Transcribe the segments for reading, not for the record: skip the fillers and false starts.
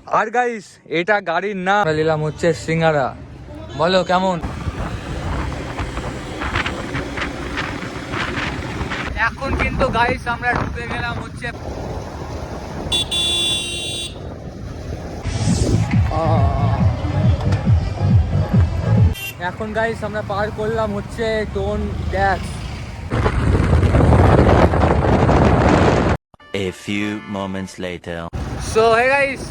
আর guys এটা গাড়ির নাম নিলাম হচ্ছে সিঙ্গারা। বলো কেমন? এখন কিন্তু গাইস আমরা ঢুকে গেলাম হচ্ছে এখন গাইস আমরা পার করলাম হচ্ছে toll tax. A few moments later. So hey guys,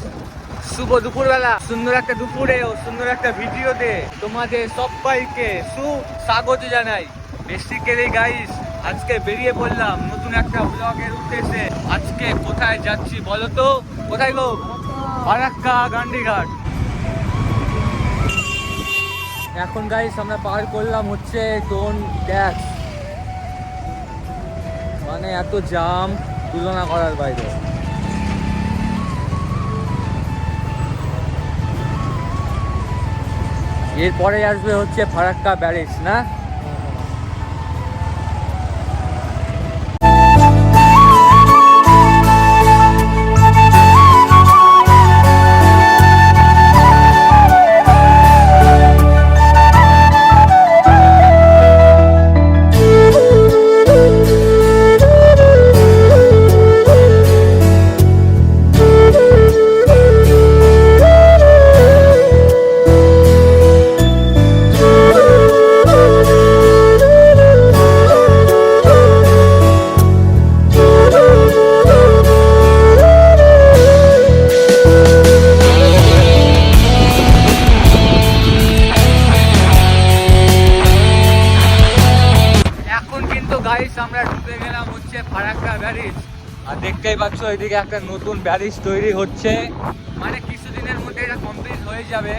শুভ দুপুরবেলা, সুন্দর একটা দুপুরে ও সুন্দর একটা ভিডিওতে তোমাদের সবাইকে সুস্বাগত জানাই। বেসিক্যালি গাইস আজকে বেরিয়ে পড়লাম নতুন একটা ব্লগের উদ্দেশ্যে। আজকে কোথায় যাচ্ছি বলো তো? কোথায় গো? ফারাক্কা গান্ধীঘাট। এখন গাইস আমরা পার করলাম হচ্ছে টোন ট্যাক্স, মানে এত জাম তুলনা করার বাইরে। এরপরে আসবে হচ্ছে ফারাক্কা ব্যারেজ না? আমরা ঢুকে গেলাম হচ্ছে ফারাক্কা ব্যারেজ। আর দেখতেই পাচ্ছ এদিকে একটা নতুন ব্যারেজ তৈরি হচ্ছে, মানে কিছুদিনের মধ্যে এটা কমপ্লিট হয়ে যাবে।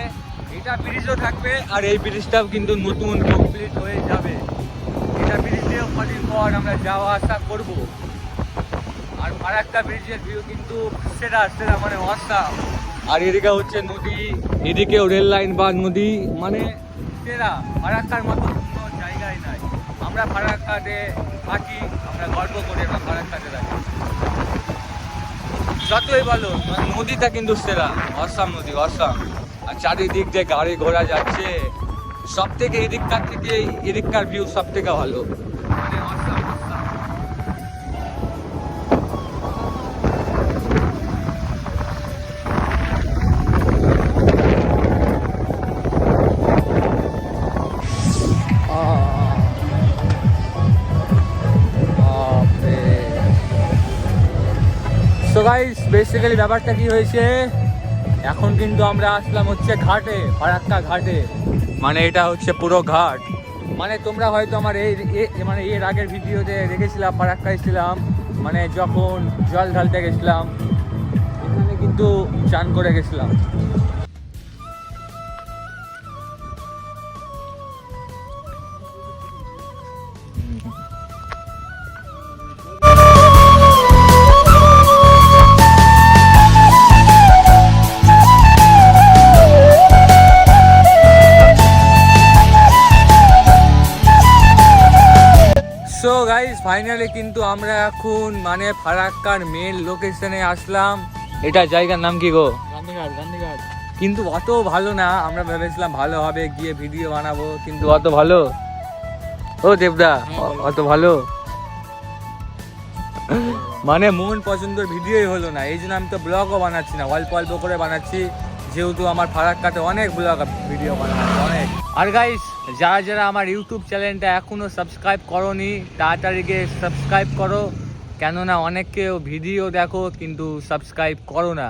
এটা ব্রিজও থাকবে আর এই ব্রিজটাও কিন্তু নতুন কমপ্লিট হয়ে যাবে। এটা ব্রিজেও কদিন পর আমরা যাওয়া আসা করব। আর ফারাক্কা ব্রিজের ভিউ কিন্তু সেরা সেরা, মানে অসাম। আর এদিকে হচ্ছে নদী, এদিকেও রেল লাইন বা নদী, মানে সেরা। ফারাক্কার মতো কোনো জায়গায় নাই। আমরা ফারাক্কাতে থাকি, আমরা গর্ব করে আমরা ফারাক্কাতে থাকি। যতই বলো নদীটা কিন্তু সেরা, অসাম নদী, অসাম। আর চারিদিক দিয়ে গাড়ি ঘোড়া যাচ্ছে, সব থেকে এদিককার থেকে এদিককার ভিউ সব থেকে ভালো, মানে awesome awesome. So guys basically ব্যাপারটা কি হয়েছে, এখন কিন্তু আমরা আসলাম হচ্ছে ঘাটে, ফারাক্কা ঘাটে। মানে এটা হচ্ছে পুরো ঘাট। মানে তোমরা হয়তো আমার মানে এর আগের ভিডিওতে দেখেছিলাম ফারাক্কায় ছিলাম, মানে যখন জল ঢালতে গেছিলাম, এখানে কিন্তু চান করে গেছিলাম। সো গাইস ফাইনালি কিন্তু আমরা এখন মানে ফারাক্কার মেন লোকেশনে আসলাম। এটা জায়গার নাম কি গো? গান্ধীঘাট। গান্ধীঘাট কিন্তু অত ভালো না, আমরা ভেবেছিলাম ভালো হবে, গিয়ে ভিডিও বানাবো, কিন্তু অত ভালো। ও দেবদা, অত ভালো মানে মন পছন্দের ভিডিওই হলো না। এই জন্য আমি তো ব্লগও বানাচ্ছি না, অল্প অল্প করে বানাচ্ছি, যেহেতু আমার ফারাক্কাতে অনেক ব্লগ ভিডিও বানানো অনেক। আর গাইস যারা যারা আমার ইউটিউব চ্যানেলটা এখনো সাবস্ক্রাইব করোনি, তাড়াতাড়ি গিয়ে সাবস্ক্রাইব করো, কেননা অনেকেও ভিডিও দেখো কিন্তু সাবস্ক্রাইব করো না।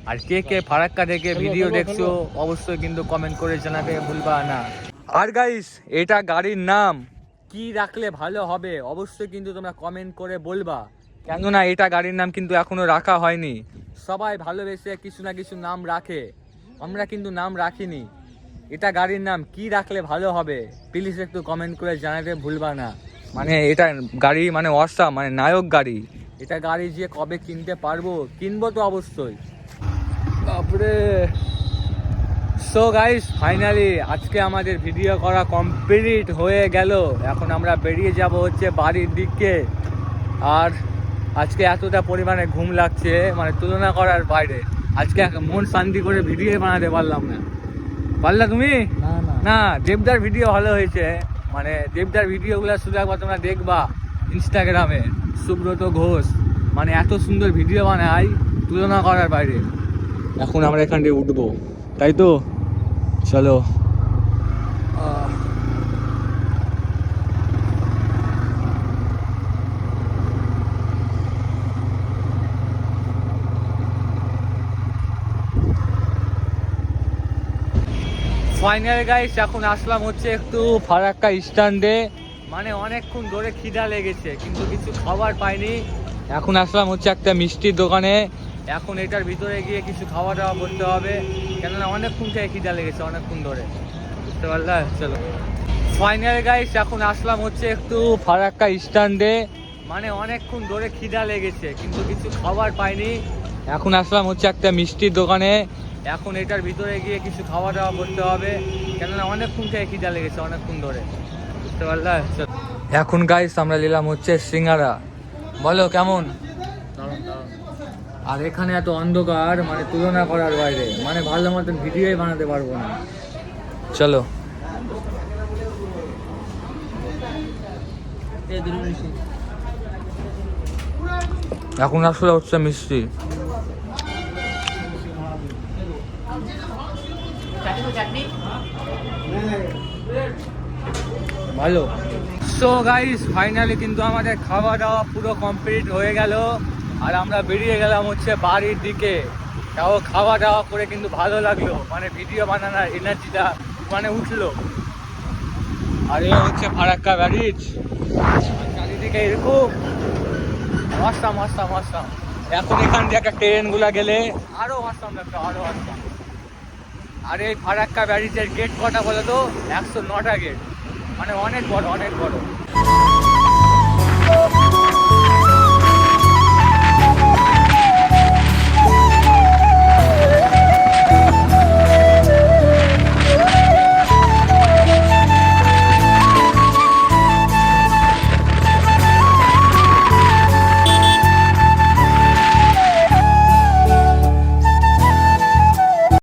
আর কে কে ফারাক্কা থেকে ভিডিও দেখছো অবশ্যই কিন্তু কমেন্ট করে জানাতে ভুলবা না। আর গাইস এটা গাড়ির নাম কি রাখলে ভালো হবে অবশ্যই কিন্তু তোমরা কমেন্ট করে বলবা, কেননা এটা গাড়ির নাম কিন্তু এখনো রাখা হয়নি। সবাই ভালোবেসে কিছু না কিছু নাম রাখে, আমরা কিন্তু নাম রাখিনি। এটা গাড়ির নাম কি রাখলে ভালো হবে প্লিজ একটু কমেন্ট করে জানাতে ভুলবা না। মানে এটা গাড়ি মানে অসাম, মানে নায়ক গাড়ি। এটা গাড়ি যে কবে কিনতে পারবো, কিনবো তো অবশ্যই। তারপরে সো গাইস ফাইনালি আজকে আমাদের ভিডিও করা কমপ্লিট হয়ে গেল। এখন আমরা বেরিয়ে যাব হচ্ছে বাড়ির দিকে। আর আজকে এতটা পরিমাণে ঘুম লাগছে, মানে তুলনা করার বাইরে। আজকে মন শান্তি করে ভিডিও বানাতে পারলাম না। পারলা তুমি? না না না, দেবদার ভিডিও ভালো হয়েছে। মানে দেবদার ভিডিওগুলো শুধু একবার তোমরা দেখবা ইনস্টাগ্রামে, সুব্রত ঘোষ মানে এত সুন্দর ভিডিও বানায়, তুলনা করার বাইরে। এখন আমরা এখান থেকে উঠবো, তাই তো? চলো। ফাইনাল গাইস, এখন আসলাম হচ্ছে একটু ফারাক্কা স্ট্যান্ডে। মানে অনেকক্ষণ ধরে খিদা লেগেছে কিন্তু কিছু খাবার পাইনি। এখন আসলাম হচ্ছে একটা মিষ্টির দোকানে। এখন এটার ভিতরে গিয়ে কিছু খাওয়া দাওয়া করতে হবে, কেননা অনেকক্ষণ থেকে খিদা লেগেছে, অনেকক্ষণ ধরে। বুঝতে পারলা? চলো। ফাইনাল গাইস, এখন আসলাম হচ্ছে একটু ফারাক্কা স্ট্যান্ডে। মানে অনেকক্ষণ ধরে খিদা লেগেছে কিন্তু কিছু খাবার পাইনি। এখন আসলাম হচ্ছে একটা মিষ্টির দোকানে। এখন এটার ভিতরে গিয়ে কিছু খাওয়া দাওয়া করতে হবে, কেননা অনেকক্ষণ থেকে খিদা লেগেছে, অনেকক্ষণ ধরে। বুঝতে পারলা? এখন গাইস আমরা নিলাম হচ্ছে সিঙ্গারা। বলো কেমন? আর এখানে এত অন্ধকার, মানে তুলনা করার বাইরে, মানে ভালো মতন ভিডিওই বানাতে পারবো না। চলো। এখন আসলে হচ্ছে মিষ্টি। ভালো। সো গাইস, ফাইনালি কিন্তু আমাদের খাওয়া দাওয়া পুরো কমপ্লিট হয়ে গেল। আর আমরা বেরিয়ে গেলাম হচ্ছে বাড়ির দিকে। তাও খাওয়া দাওয়া করে কিন্তু ভালো লাগলো, মানে ভিডিও বানানোর এনার্জিটা মানে উঠলো। আর এ হচ্ছে ফারাক্কা ব্যারিজ, চারিদিকে এরকম আসতাম আসতাম আসতাম। এখন এখান দিয়ে একটা ট্রেনগুলা গেলে আরো আসতাম, একটা আরো আসতাম। আর এই ফারাক্কা ব্যারিজের গেট কটা বলো তো? 109টা গেট, মানে অনেক বড়, অনেক বড়।